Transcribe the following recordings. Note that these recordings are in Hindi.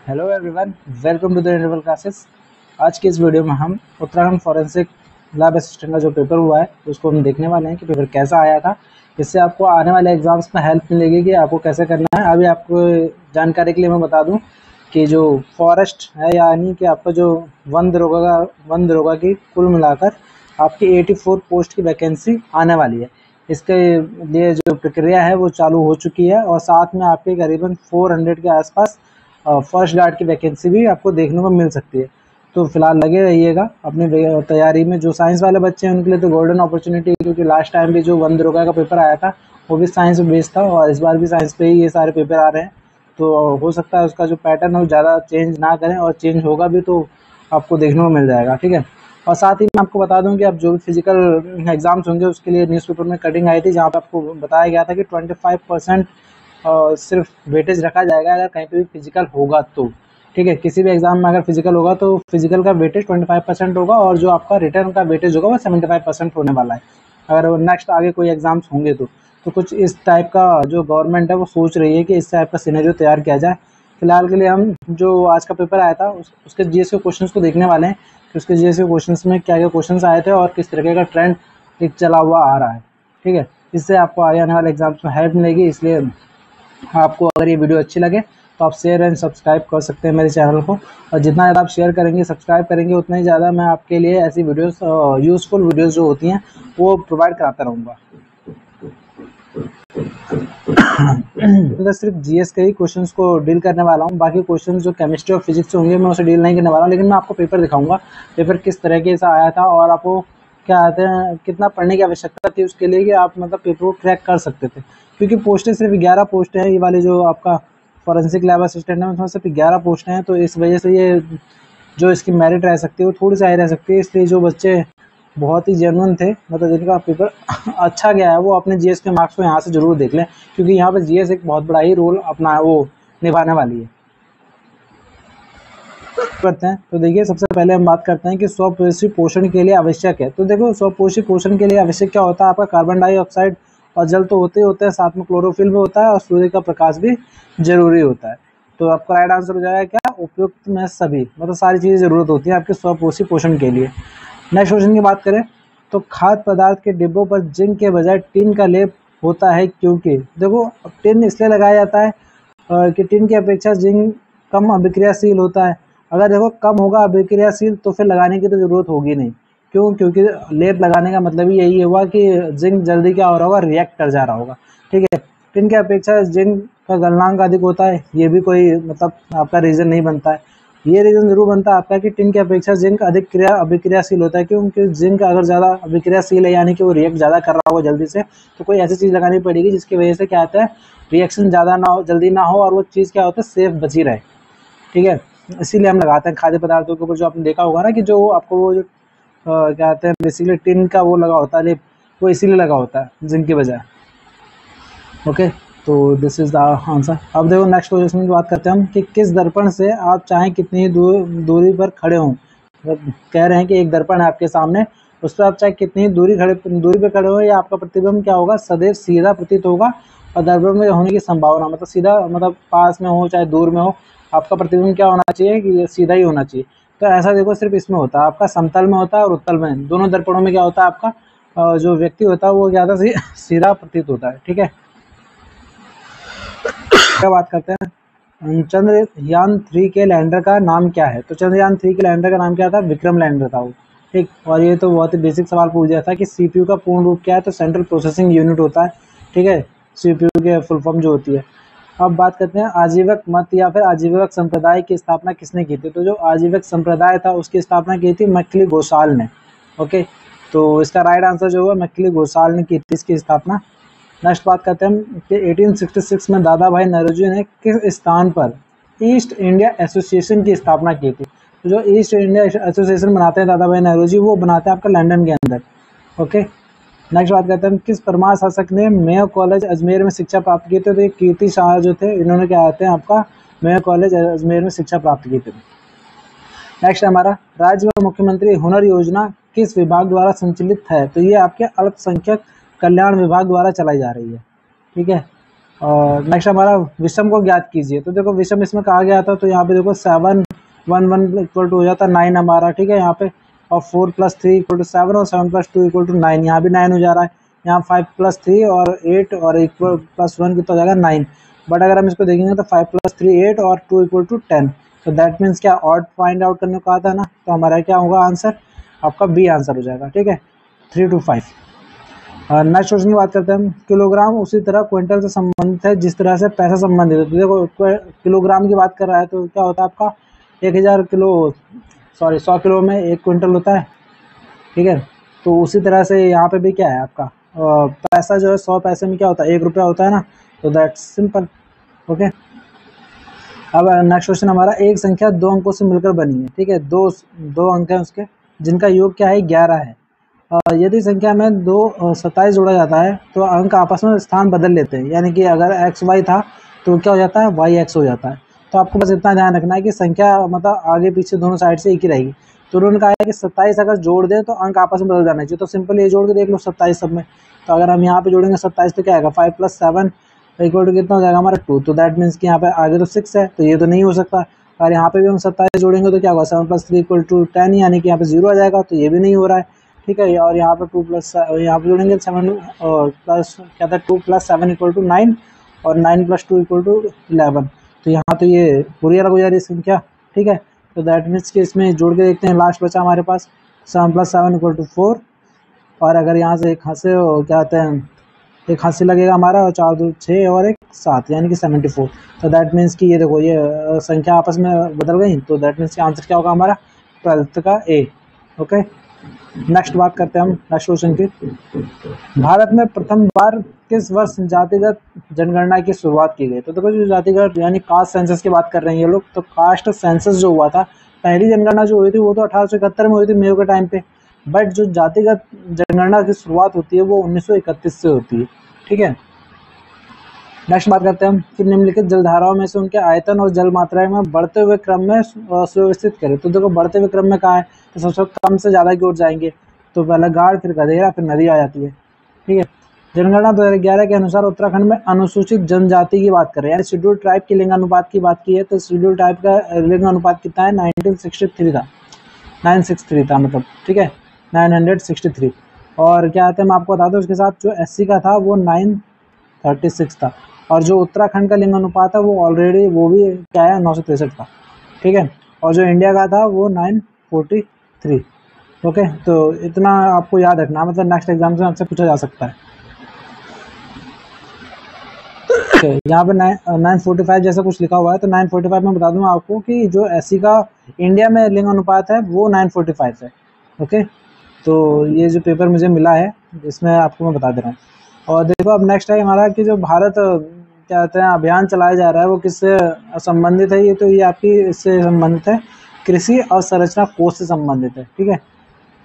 Hello everyone, welcome to the interval classes. आज की इस वीडियो में हम उत्तराखंड फॉरेंसिक लैब असिस्टेंट का जो पेपर हुआ है उसको हम देखने वाले हैं कि पेपर कैसा आया था। इससे आपको आने वाले एग्जाम्स में हेल्प मिलेगी कि आपको कैसे करना है। अभी आपको जानकारी के लिए मैं बता दूं कि जो फॉरेस्ट है यानी कि आपका जो वन दरोगा की कुल मिलाकर आपकी 84 पोस्ट की वैकेंसी आने वाली है। इसके लिए जो प्रक्रिया है वो चालू हो चुकी है और साथ में आपके करीबन 400 के आसपास फर्स्ट गार्ड की वैकेंसी भी आपको देखने को मिल सकती है। तो फिलहाल लगे रहिएगा अपनी तैयारी में। जो साइंस वाले बच्चे हैं उनके लिए तो गोल्डन अपॉर्चुनिटी है, क्योंकि लास्ट टाइम भी जो वन दरोगा का पेपर आया था वो भी साइंस बेस्ड था और इस बार भी साइंस पे ही ये सारे पेपर आ रहे हैं। तो हो सकता है उसका जो पैटर्न है वो ज़्यादा चेंज ना करें, और चेंज होगा भी तो आपको देखने को मिल जाएगा। ठीक है। और साथ ही मैं आपको बता दूं कि अब जो भी फिजिकल एग्जाम्स होंगे उसके लिए न्यूज़पेपर में कटिंग आई थी, जहाँ पे आपको बताया गया था कि 25% सिर्फ वेटेज रखा जाएगा अगर कहीं पे भी फिजिकल होगा तो। ठीक है। किसी भी एग्जाम में अगर फिजिकल होगा तो फिजिकल का वेटेज 25% होगा और जो आपका रिटर्न का वेटेज होगा वो 75% होने वाला है, अगर नेक्स्ट आगे कोई एग्जाम्स होंगे तो कुछ इस टाइप का जो गवर्नमेंट है वो सोच रही है कि इस टाइप का सिनेरियो तैयार किया जाए। फिलहाल के लिए हम जो आज का पेपर आया था उसके जीएस के क्वेश्चंस को देखने वाले हैं कि उसके जीएस के क्वेश्चंस में क्या क्या क्वेश्चंस आए थे और किस तरीके का ट्रेंड एक चला हुआ आ रहा है। ठीक है। इससे आपको आगे आने वाले एग्जाम्स में हेल्प मिलेगी। इसलिए आपको अगर ये वीडियो अच्छी लगे तो आप शेयर एंड सब्सक्राइब कर सकते हैं मेरे चैनल को, और जितना ज़्यादा आप शेयर करेंगे सब्सक्राइब करेंगे उतना ही ज़्यादा मैं आपके लिए ऐसी वीडियोस यूज़फुल वीडियोस जो होती हैं वो प्रोवाइड कराता रहूँगा। तो सिर्फ जीएस के ही क्वेश्चंस को डील करने वाला हूँ, बाकी क्वेश्चन जो केमिस्ट्री और फिजिक्स से होंगे मैं उसे डील नहीं करने वाला हूँ। लेकिन मैं आपको पेपर दिखाऊंगा, पेपर किस तरीके से आया था और आपको क्या आते हैं कितना पढ़ने की आवश्यकता थी उसके लिए कि आप मतलब पेपर को क्रैक कर सकते थे। क्योंकि पोस्टें सिर्फ 11 पोस्टें हैं, ये वाले जो आपका फॉरेंसिक लैब असिस्टेंट है उसमें सिर्फ 11 पोस्टें हैं। तो इस वजह से ये जो इसकी मेरिट रह सकती है वो थोड़ी सी हाई रह सकती है। इसलिए जो बच्चे बहुत ही जेन्युइन थे, मतलब जिनका पेपर अच्छा गया है, वो अपने जीएस के मार्क्स को यहाँ से जरूर देख लें, क्योंकि यहाँ पे जीएस एक बहुत बड़ा ही रोल अपना वो निभाने वाली है। करते हैं तो देखिए, सबसे पहले हम बात करते हैं कि स्वपोषी पोषण के लिए आवश्यक है। तो देखो, स्वपोषी पोषण के लिए आवश्यक क्या होता है? आपका कार्बन डाइऑक्साइड और जल तो होते ही होते हैं, साथ में क्लोरोफिल भी होता है और सूर्य का प्रकाश भी जरूरी होता है। तो आपका राइट आंसर हो जाएगा क्या? उपयुक्त में सभी, मतलब सारी चीज़ें जरूरत होती है आपके स्वपोषी पोषण के लिए। नेक्स्ट क्वेश्चन की बात करें तो खाद्य पदार्थ के डिब्बों पर जिंक के बजाय टिन का लेप होता है, क्योंकि देखो टिन इसलिए लगाया जाता है कि टिन की अपेक्षा जिंक कम अभिक्रियाशील होता है। अगर देखो कम होगा अभिक्रियाशील तो फिर लगाने की तो जरूरत होगी नहीं। क्यों? क्योंकि लेप लगाने का मतलब ही यही हुआ कि जिंक जल्दी क्या हो रहा होगा, रिएक्ट कर जा रहा होगा। ठीक है। टिन की अपेक्षा जिंक का गलनांक अधिक होता है, ये भी कोई मतलब आपका रीजन नहीं बनता है। ये रीजन जरूर बनता है आपका कि टिन की अपेक्षा जिंक अधिक अभिक्रियाशील होता है। क्योंकि जिंक अगर ज़्यादा अभिक्रियाशील है यानी कि वो रिएक्ट ज़्यादा कर रहा होगा जल्दी से, तो कोई ऐसी चीज़ लगानी पड़ेगी जिसकी वजह से क्या आता है, रिएक्शन ज़्यादा ना हो, जल्दी ना हो, और वो चीज़ क्या होता है, सेफ बची रहे। ठीक है। इसीलिए हम लगाते हैं खाद्य पदार्थों के ऊपर। जो आपने देखा होगा ना कि जो आपको वो जो क्या कहते हैं, बेसिकली टिन का वो लगा होता है लेप, वो इसीलिए लगा होता है जिंक की बजाय। ओके, तो दिस इज द आंसर। अब देखो नेक्स्ट क्वेश्चन की बात करते हैं हम कि किस दर्पण से आप चाहे कितनी दूरी पर खड़े हों। कह रहे हैं कि एक दर्पण है आपके सामने, उस पर आप चाहे कितनी दूरी पे खड़े हो, या आपका प्रतिबिंब क्या होगा, सदैव सीधा प्रतीत होगा और दर्पण में होने की संभावना, मतलब सीधा मतलब पास में हो चाहे दूर में हो, आपका प्रतिबिंब क्या होना चाहिए कि ये सीधा ही होना चाहिए। तो ऐसा देखो सिर्फ इसमें होता है, आपका समतल में होता है और उत्तल में, दोनों दर्पणों में क्या होता है, आपका जो व्यक्ति होता है वो ज़्यादा सीधा प्रतीत होता है। ठीक है। क्या बात करते हैं, चंद्रयान 3 के लैंडर का नाम क्या है? तो चंद्रयान 3 के लैंडर का नाम क्या था? विक्रम लैंडर था वो। ठीक। और ये तो बहुत ही बेसिक सवाल पूछ दिया था कि सीपीयू का पूर्ण रूप क्या है? तो सेंट्रल प्रोसेसिंग यूनिट होता है। ठीक है। सीपीयू के फुल फॉर्म जो होती है। अब बात करते हैं आजीवक मत या फिर आजीवक संप्रदाय की स्थापना किसने की थी? तो जो आजीवक संप्रदाय था उसकी स्थापना की थी मैथिली घोषाल ने। ओके, तो इसका राइट आंसर जो हुआ मैथिली घोषाल ने की थी इसकी स्थापना। नेक्स्ट बात करते हैं कि 1866 में दादा भाई नौरोजी ने किस स्थान पर ईस्ट इंडिया एसोसिएशन की स्थापना की थी? तो जो ईस्ट इंडिया एसोसिएशन बनाते हैं दादा भाई नौरोजी, वो बनाते हैं आपका लंदन के अंदर। ओके। नेक्स्ट बात करते हैं किस परमार शासक ने मेयो कॉलेज अजमेर में शिक्षा प्राप्त की थी? तो ये कीर्ति शाह जो थे, इन्होंने क्या कहते हैं आपका मेयो कॉलेज अजमेर में शिक्षा प्राप्त की थी। नेक्स्ट हमारा राज्य में मुख्यमंत्री हुनर योजना किस विभाग द्वारा संचालित है? तो ये आपके अल्पसंख्यक कल्याण विभाग द्वारा चलाई जा रही है। ठीक है। और नेक्स्ट हमारा विषम को ज्ञात कीजिए। तो देखो विषम इसमें कहा गया था, तो यहाँ पे देखो 7 1 1 इक्वल टू हो जाता है 9 हमारा, ठीक है यहाँ पे, और 4 + 3 इक्वल टू 7 और 7 + 2 इक्वल टू 9, यहाँ भी 9 हो जा रहा है। यहाँ 5 + 3 और 8 और इक्वल +1 कितना हो जाएगा 9। बट अगर हम इसको देखेंगे तो 5 + 3 8 और 2 इक्वल टू 10। तो दैट मीन्स क्या, ऑड फाइंड आउट करने को कहा था ना, तो हमारा क्या होगा आंसर, आपका बी आंसर हो जाएगा, ठीक है 3 to 5। नेक्स्ट क्वेश्चन की बात करते हैं हम। किलोग्राम उसी तरह क्विंटल से संबंधित है जिस तरह से पैसा संबंधित है। तो देखो किलोग्राम की बात कर रहा है तो क्या होता है आपका 1000 किलो, सॉरी 100 किलो में 1 क्विंटल होता है, ठीक है। तो उसी तरह से यहाँ पे भी क्या है आपका पैसा जो है 100 पैसे में क्या होता है 1 रुपया होता है ना, तो दैट्स सिंपल, ओके। अब नेक्स्ट क्वेश्चन हमारा, एक संख्या 2 अंकों से मिलकर बनी है, ठीक है, दो अंक हैं उसके जिनका योग क्या है 11 है। यदि संख्या में 2 27 जोड़ा जाता है तो अंक आपस में स्थान बदल लेते हैं, यानी कि अगर एक्स वाई था तो क्या हो जाता है वाई एक्स हो जाता है। तो आपको बस इतना ध्यान रखना है कि संख्या मतलब आगे पीछे दोनों साइड से एक ही रहेगी। तो उन्होंने कहा है कि 27 अगर जोड़ दें तो अंक आपस में बदल जाना चाहिए। तो सिंपल ये जोड़ के देख लो 27 सब में। तो अगर हम यहाँ पे जोड़ेंगे 27 तो क्या आएगा 5 + 7 इक्वल टू कितना हो जाएगा हमारा 2। तो दैट मीन्स कि यहाँ पे आगे तो 6 है, तो ये तो नहीं हो सकता। और यहाँ पे भी हम 27 जोड़ेंगे तो क्या होगा 7 + 3 इक्वल टू 10, यानी कि यहाँ पे 0 आ जाएगा, तो ये भी नहीं हो रहा है, ठीक है। और यहाँ पे 2 + यहाँ पे जोड़ेंगे 7 प्लस क्या था 2 + 7 इक्वल टू 9 और 9 + 2 इक्वल टू 11। तो यहाँ तो ये पूरी अलग हो जा रही है संख्या, ठीक है। तो दैट मीन्स कि इसमें जोड़ के देखते हैं, लास्ट बचा हमारे पास 7 + 7 इक्वल टू 4। और अगर यहाँ से एक हाथ से क्या कहते हैं एक हाथ से लगेगा हमारा, और 4 2 6 और 1 7 यानी कि 74। तो दैट मीन्स कि ये देखो ये संख्या आपस में बदल गई। तो दैट मीन्स कि आंसर क्या होगा हमारा 12th का ए, ओके। नेक्स्ट बात करते हैं हम नेक्स्ट क्वेश्चन की। भारत में प्रथम बार किस वर्ष जातिगत जनगणना की शुरुआत की गई। तो देखो जो जातिगत यानी कास्ट सेंसस की बात कर रहे हैं ये लोग, तो कास्ट सेंसस जो हुआ था, पहली जनगणना जो हुई थी वो तो 1871 में हुई थी मेयो के टाइम पे। बट जो जातिगत जनगणना की शुरुआत होती है वो 1931 से होती है, ठीक है। नेक्स्ट बात करते हैं हम कि निम्नलिखित जलधाराओं में से उनके आयतन और जल मात्रा में बढ़ते हुए क्रम में सुव्यवस्थित करें। तो देखो बढ़ते हुए क्रम में कहा है तो सबसे कम से ज़्यादा की ओर जाएंगे, तो पहले गाढ़ फिर गधेरा फिर नदी आ जाती है, ठीक है। जनगणना 2011 के अनुसार उत्तराखंड में अनुसूचित जनजाति की बात करें यानी शेड्यूल ट्राइब की लिंग अनुपात की बात की है, तो शेड्यूल ट्राइब का लिंग अनुपात कितना है 963 था मतलब, ठीक है 963। और क्या आते हैं मैं आपको बता दूं, उसके साथ जो SC का था वो 936 था, और जो उत्तराखंड का लिंग अनुपात है वो ऑलरेडी वो भी क्या है 963 था, ठीक है। और जो इंडिया का था वो 943, ओके। तो इतना आपको याद रखना, मतलब नेक्स्ट एग्जाम से आपसे पूछा जा सकता है। यहाँ पे 945 जैसा कुछ लिखा हुआ है, तो 945 में बता दूं आपको कि जो SC का इंडिया में लिंग अनुपात है वो 945 है, ओके। तो ये जो पेपर मुझे मिला है इसमें आपको मैं बता दे रहा हूँ। और देखो अब नेक्स्ट है हमारा कि जो भारत क्या कहते हैं अभियान चलाया जा रहा है वो किससे संबंधित है। ये तो ये आपकी इससे संबंधित है, कृषि अवसंरचना कोष से संबंधित है, ठीक है।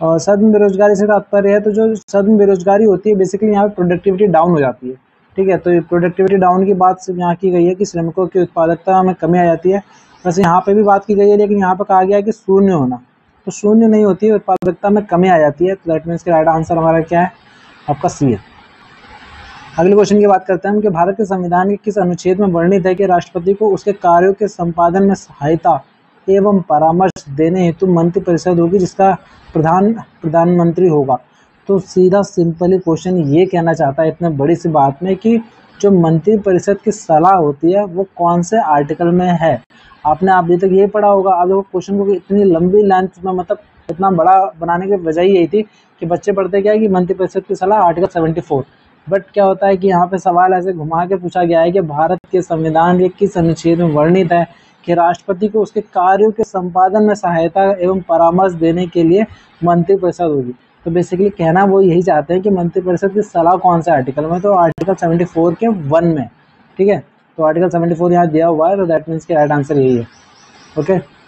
और सदन बेरोजगारी से तात्पर्य है, तो जो सदन बेरोजगारी होती है बेसिकली यहाँ पे प्रोडक्टिविटी डाउन हो जाती है, ठीक है। तो ये प्रोडक्टिविटी डाउन की बात यहाँ की गई है कि श्रमिकों की उत्पादकता में कमी आ जाती है। वैसे यहाँ पे भी बात की गई है, लेकिन यहाँ पे कहा गया है कि शून्य होना, तो शून्य नहीं होती है, उत्पादकता में कमी आ जाती है। तो दैट मीन्स कि राइट आंसर हमारा क्या है आपका सी है। अगले क्वेश्चन की बात करते हैं हम कि भारत के संविधान के किस अनुच्छेद में वर्णित है कि राष्ट्रपति को उसके कार्यों के संपादन में सहायता एवं परामर्श देने हेतु मंत्रिपरिषद होगी जिसका प्रधानमंत्री होगा। तो सीधा सिंपली क्वेश्चन ये कहना चाहता है इतने बड़ी सी बात में कि जो मंत्रिपरिषद की सलाह होती है वो कौन से आर्टिकल में है। आपने अभी तक ये पढ़ा होगा। अब देखो क्वेश्चन को इतनी लंबी लेंथ में मतलब इतना बड़ा बनाने की वजह यही थी कि बच्चे पढ़ते क्या है कि मंत्रिपरिषद की सलाह आर्टिकल 74। बट क्या होता है कि यहाँ पे सवाल ऐसे घुमा के पूछा गया है कि भारत के संविधान के किस अनुच्छेद में वर्णित है कि राष्ट्रपति को उसके कार्यों के संपादन में सहायता एवं परामर्श देने के लिए मंत्रिपरिषद होगी। तो बेसिकली कहना वो यही चाहते हैं कि मंत्रिपरिषद की सलाह कौन से आर्टिकल में, तो आर्टिकल 74 के 1 में, ठीक है। तो आर्टिकल 74 यहाँ दिया हुआ है, तो दैट मीन्स कि राइट आंसर यही है, ओके।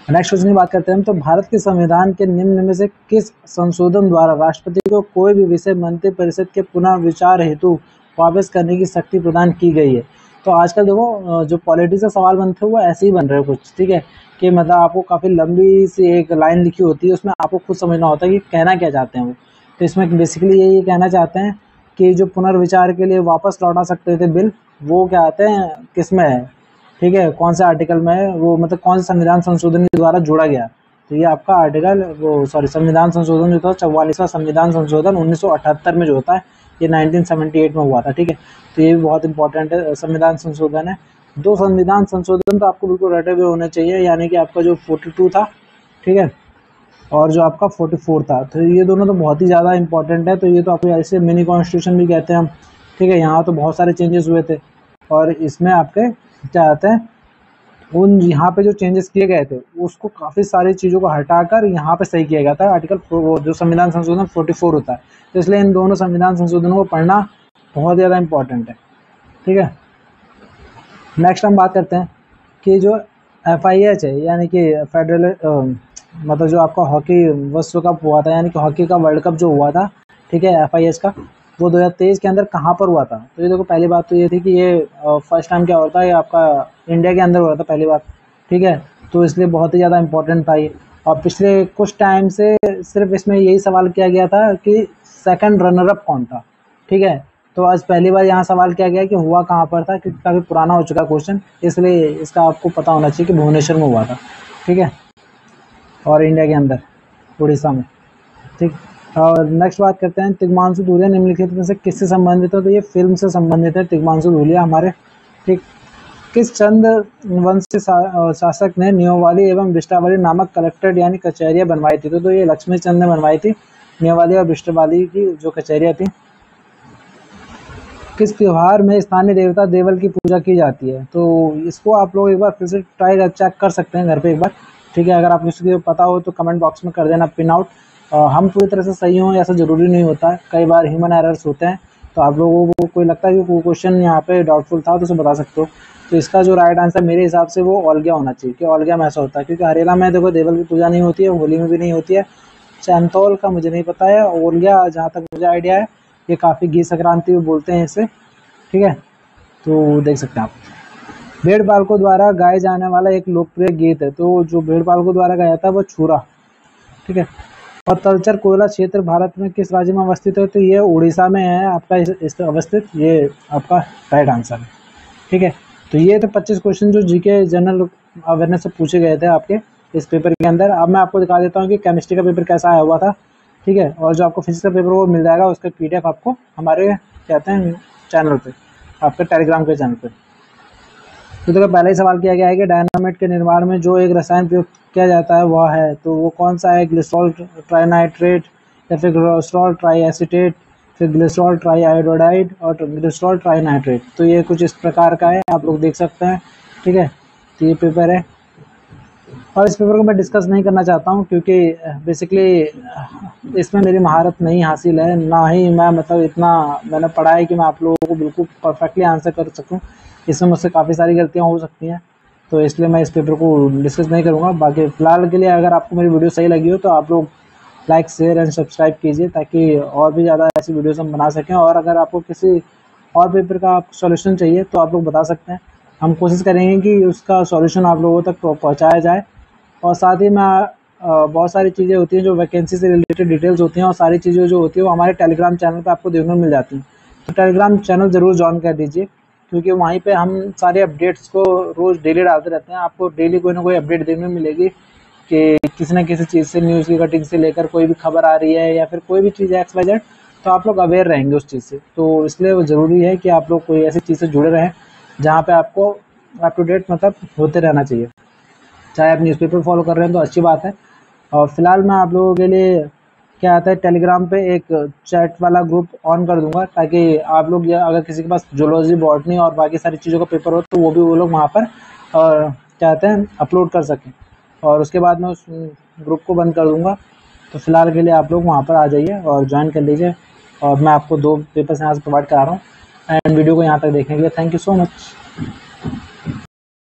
नेक्स्ट क्वेश्चन की बात करते हैं। तो भारत के संविधान के निम्न में से किस संशोधन द्वारा राष्ट्रपति को कोई भी विषय मंत्रिपरिषद के पुनः विचार हेतु वापस करने की शक्ति प्रदान की गई है। तो आजकल देखो जो पॉलिटिक्स का सवाल बनते हैं वो ऐसे ही बन रहे हैं कुछ, ठीक है, कि मतलब आपको काफ़ी लंबी सी एक लाइन लिखी होती है, उसमें आपको खुद समझना होता है कि कहना क्या चाहते हैं वो। तो इसमें बेसिकली ये कहना चाहते हैं कि जो पुनर्विचार के लिए वापस लौटा सकते थे बिल, वो क्या आते हैं किस में है, ठीक है, कौन से आर्टिकल में है वो, मतलब कौन से संविधान संशोधन के द्वारा जोड़ा गया। तो ये आपका आर्टिकल वो संविधान संशोधन जो था 44वां संविधान संशोधन 1978 में जो होता है, ये 1978 में हुआ था, ठीक है। तो ये भी बहुत इंपॉर्टेंट संविधान संशोधन है। 2 संविधान संशोधन तो आपको बिल्कुल रटे हुए होने चाहिए, यानी कि आपका जो 42 था, ठीक है, और जो आपका 44 था। तो ये दोनों तो बहुत ही ज़्यादा इंपॉर्टेंट है। तो ये तो आपको ऐसे मिनी कॉन्स्टिट्यूशन भी कहते हैं हम, ठीक है। यहाँ तो बहुत सारे चेंजेस हुए थे और इसमें आपके क्या आते हैं, उन यहाँ पे जो चेंजेस किए गए थे उसको काफ़ी सारी चीज़ों को हटाकर यहाँ पे सही किया गया था। आर्टिकल जो संविधान संशोधन 44 होता है, तो इसलिए इन दोनों संविधान संशोधनों को पढ़ना बहुत ज़्यादा इम्पोर्टेंट है, ठीक है। नेक्स्ट हम बात करते हैं कि जो FIH है, यानी कि फेडरल मतलब जो आपका हॉकी विश्व कप हुआ था, यानी कि हॉकी का वर्ल्ड कप जो हुआ था, ठीक है, FIH का, वो 2023 के अंदर कहाँ पर हुआ था। तो ये देखो, पहली बात तो ये थी कि ये फर्स्ट टाइम क्या होता है, ये आपका इंडिया के अंदर हुआ था पहली बार, ठीक है। तो इसलिए बहुत ही ज़्यादा इंपॉर्टेंट था ये। और पिछले कुछ टाइम से सिर्फ इसमें यही सवाल किया गया था कि सेकंड रनर अप कौन था, ठीक है। तो आज पहली बार यहाँ सवाल किया गया कि हुआ कहाँ पर था, क्योंकि काफ़ी पुराना हो चुका क्वेश्चन, इसलिए इसका आपको पता होना चाहिए कि भुवनेश्वर में हुआ था, ठीक है, और इंडिया के अंदर उड़ीसा में, ठीक। और नेक्स्ट बात करते हैं, तिग्मांशु धूलिया निम्नलिखित में से किससे संबंधित है। तो ये फिल्म से संबंधित है तिग्मांशु धूलिया हमारे, ठीक। किस चंद वंश शासक ने नियोवाली एवं बिष्टावाली नामक कलेक्टेड यानी कचहरियाँ बनवाई थी। तो ये लक्ष्मी चंद ने बनवाई थी नियोवाली और बिष्टावाली की जो कचहरियाँ थी। किस त्योहार में स्थानीय देवता देवल की पूजा की जाती है। तो इसको आप लोग एक बार फिर से ट्राई चेक कर सकते हैं घर पे एक बार, ठीक है। अगर आपको इसको पता हो तो कमेंट बॉक्स में कर देना पिन आउट। हम पूरी तरह से सही हों ऐसा ज़रूरी नहीं होता है, कई बार ह्यूमन एरर्स होते हैं। तो आप लोगों को कोई लगता है कि कोई क्वेश्चन यहाँ पे डाउटफुल था तो उसे बता सकते हो। तो इसका जो राइट आंसर मेरे हिसाब से वो ओलग्या होना चाहिए, कि ओलग्या में ऐसा होता है, क्योंकि हरेला में देखो देवल की पूजा नहीं होती है, होली में भी नहीं होती है। चैनतौल का मुझे नहीं पता है, ओलग्या जहाँ तक मुझे आइडिया है ये काफ़ी घी संक्रांति बोलते हैं इसे, ठीक है। तो देख सकते हैं आप। भेड़ पालकों द्वारा गाए जाने वाला एक लोकप्रिय गीत है। तो जो भेड़ पालकों द्वारा गाया था वो छुरा, ठीक है। और तलचर कोयला क्षेत्र भारत में किस राज्य में अवस्थित है। तो ये उड़ीसा में है आपका इस अवस्थित, ये आपका राइट आंसर है, ठीक है। तो ये तो 25 क्वेश्चन जो जीके जनरल अवेयरनेस से पूछे गए थे आपके इस पेपर के अंदर। अब मैं आपको दिखा देता हूँ कि केमिस्ट्री का पेपर कैसा आया हुआ था, ठीक है। और जो आपको फिजिक्स का पेपर वो मिल जाएगा, उसका PDF आपको हमारे कहते हैं चैनल पे, आपके टेलीग्राम के चैनल पे। तो देखो पहला ही सवाल किया गया है कि डायनामाइट के निर्माण में जो एक रसायन प्रयोग किया जाता है वह है, तो वो कौन सा है। ग्लिसरॉल ट्राइनाइट्रेट, या फिर ग्लिसरॉल ट्राई एसीटेट, फिर ग्लिसरॉल ट्राई आयोडाइड और ग्लिसरॉल ट्राइनाइट्रेट। तो ये कुछ इस प्रकार का है, आप लोग देख सकते हैं, ठीक है। तो ये पेपर है और इस पेपर को मैं डिस्कस नहीं करना चाहता हूँ, क्योंकि बेसिकली इसमें मेरी महारत नहीं हासिल है, ना ही मैं मतलब इतना मैंने पढ़ा है कि मैं आप लोगों को बिल्कुल परफेक्टली आंसर कर सकूँ। इसमें मुझसे काफ़ी सारी गलतियाँ हो सकती हैं, तो इसलिए मैं इस पेपर को डिस्कस नहीं करूँगा। बाकी फ़िलहाल के लिए अगर आपको मेरी वीडियो सही लगी हो तो आप लोग लाइक शेयर एंड सब्सक्राइब कीजिए, ताकि और भी ज़्यादा ऐसी वीडियोस हम बना सकें। और अगर आपको किसी और पेपर का सॉल्यूशन चाहिए तो आप लोग बता सकते हैं, हम कोशिश करेंगे कि उसका सॉल्यूशन आप लोगों तक पहुँचाया जाए। और साथ ही मैं बहुत सारी चीज़ें होती हैं जो वैकेंसी से रिलेटेड डिटेल्स होती हैं, और सारी चीज़ें जो होती है वो हमारे टेलीग्राम चैनल पे आपको देखने को मिल जाती हैं। तो टेलीग्राम चैनल ज़रूर ज्वाइन कर दीजिए, क्योंकि वहीं पे हम सारे अपडेट्स को रोज़ डेली डालते रहते हैं। आपको डेली कोई ना कोई अपडेट देखने को मिलेगी कि किसी न किसी चीज़ से, न्यूज़ की कटिंग से लेकर कोई भी खबर आ रही है या फिर कोई भी चीज़ है XYZ, तो आप लोग अवेयर रहेंगे उस चीज़ से। तो इसलिए वो ज़रूरी है कि आप लोग कोई ऐसी चीज़ से जुड़े रहें जहाँ पे आपको अप टू डेट मतलब होते रहना चाहिए। चाहे आप न्यूज़पेपर फॉलो कर रहे हैं तो अच्छी बात है। और फिलहाल मैं आप लोगों के लिए क्या आता है, टेलीग्राम पे एक चैट वाला ग्रुप ऑन कर दूंगा, ताकि आप लोग अगर किसी के पास जूलॉजी, बॉटनी और बाकी सारी चीज़ों का पेपर हो तो वो लोग वहाँ पर और क्या कहते हैं अपलोड कर सकें। और उसके बाद मैं उस ग्रुप को बंद कर दूंगा। तो फिलहाल के लिए आप लोग वहाँ पर आ जाइए और ज्वाइन कर लीजिए। और मैं आपको 2 पेपर्स यहाँ से प्रोवाइड करा रहा हूँ। एंड वीडियो को यहाँ तक देखने के लिए थैंक यू सो मच।